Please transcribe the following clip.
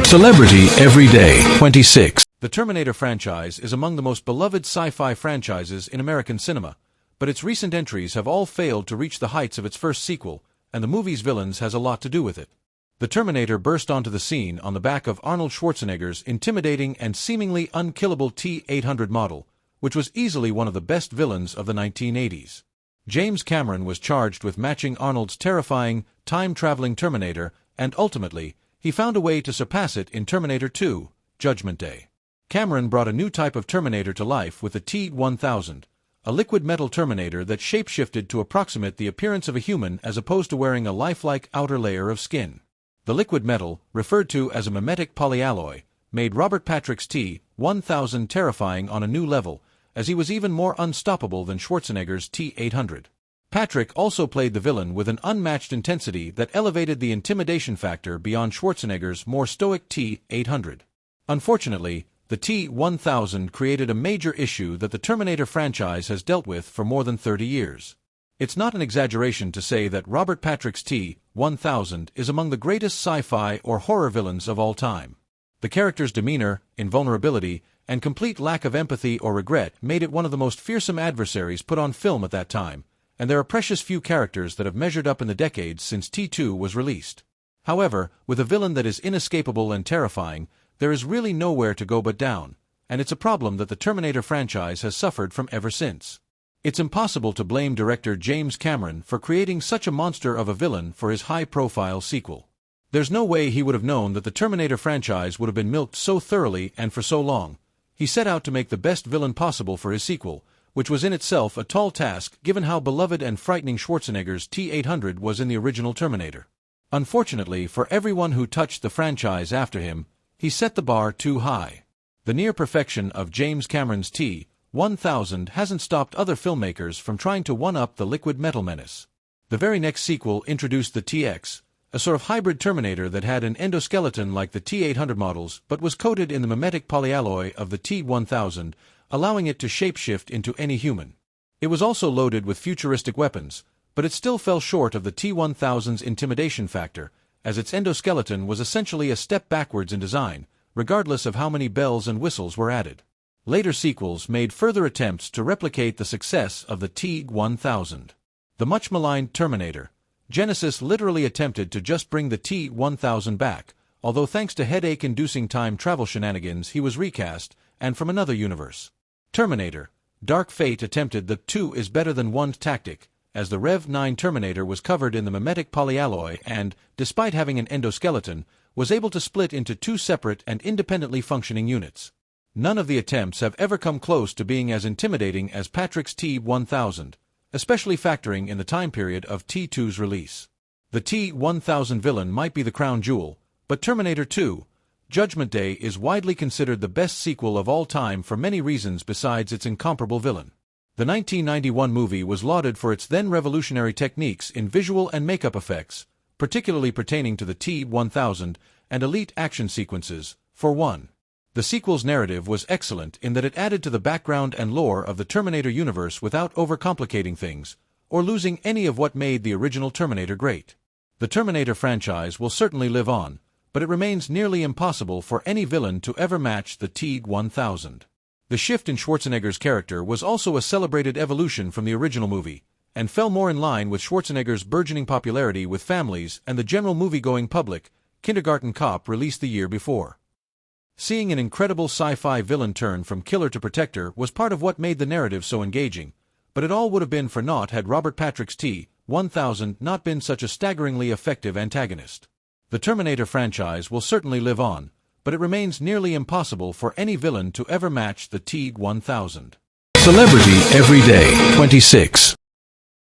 Celebrity Every Day 26. The Terminator franchise is among the most beloved sci-fi franchises in American cinema, but its recent entries have all failed to reach the heights of its first sequel, and the movie's villains has a lot to do with it. The Terminator burst onto the scene on the back of Arnold Schwarzenegger's intimidating and seemingly unkillable T-800 model, which was easily one of the best villains of the 1980s. James Cameron was charged with matching Arnold's terrifying, time-traveling Terminator, and ultimately, he found a way to surpass it in Terminator 2, Judgment Day. Cameron brought a new type of Terminator to life with the T-1000, a liquid metal Terminator that shapeshifted to approximate the appearance of a human as opposed to wearing a lifelike outer layer of skin. The liquid metal, referred to as a mimetic polyalloy, made Robert Patrick's T-1000 terrifying on a new level, as he was even more unstoppable than Schwarzenegger's T-800. Patrick also played the villain with an unmatched intensity that elevated the intimidation factor beyond Schwarzenegger's more stoic T-800. Unfortunately, the T-1000 created a major issue that the Terminator franchise has dealt with for more than 30 years. It's not an exaggeration to say that Robert Patrick's T-1000 is among the greatest sci-fi or horror villains of all time. The character's demeanor, invulnerability, and complete lack of empathy or regret made it one of the most fearsome adversaries put on film at that time, and there are precious few characters that have measured up in the decades since T2 was released. However, with a villain that is inescapable and terrifying, there is really nowhere to go but down, and it's a problem that the Terminator franchise has suffered from ever since. It's impossible to blame director James Cameron for creating such a monster of a villain for his high-profile sequel. There's no way he would have known that the Terminator franchise would have been milked so thoroughly and for so long. He set out to make the best villain possible for his sequel, which was in itself a tall task given how beloved and frightening Schwarzenegger's T-800 was in the original Terminator. Unfortunately for everyone who touched the franchise after him, he set the bar too high. The near perfection of James Cameron's T-1000 hasn't stopped other filmmakers from trying to one-up the liquid metal menace. The very next sequel introduced the TX, a sort of hybrid Terminator that had an endoskeleton like the T-800 models but was coated in the mimetic polyalloy of the T-1000, allowing it to shapeshift into any human. It was also loaded with futuristic weapons, but it still fell short of the T-1000's intimidation factor, as its endoskeleton was essentially a step backwards in design, regardless of how many bells and whistles were added. Later sequels made further attempts to replicate the success of the T-1000. The much-maligned Terminator, Genesis literally attempted to just bring the T-1000 back, although thanks to headache-inducing time travel shenanigans he was recast, and from another universe. Terminator, Dark Fate attempted the 2 is better than 1 tactic, as the Rev 9 Terminator was covered in the mimetic polyalloy and, despite having an endoskeleton, was able to split into 2 separate and independently functioning units. None of the attempts have ever come close to being as intimidating as Patrick's T-1000, especially factoring in the time period of T2's release. The T-1000 villain might be the crown jewel, but Terminator 2, Judgment Day is widely considered the best sequel of all time for many reasons besides its incomparable villain. The 1991 movie was lauded for its then revolutionary techniques in visual and makeup effects, particularly pertaining to the T-1000 and elite action sequences. For one, the sequel's narrative was excellent in that it added to the background and lore of the Terminator universe without overcomplicating things, or losing any of what made the original Terminator great. The Terminator franchise will certainly live on, but it remains nearly impossible for any villain to ever match the T-1000. The shift in Schwarzenegger's character was also a celebrated evolution from the original movie, and fell more in line with Schwarzenegger's burgeoning popularity with families and the general movie-going public. Kindergarten Cop released the year before. Seeing an incredible sci-fi villain turn from killer to protector was part of what made the narrative so engaging, but it all would have been for naught had Robert Patrick's T-1000 not been such a staggeringly effective antagonist. The Terminator franchise will certainly live on, but it remains nearly impossible for any villain to ever match the T-1000. Celebrity Every Day 26.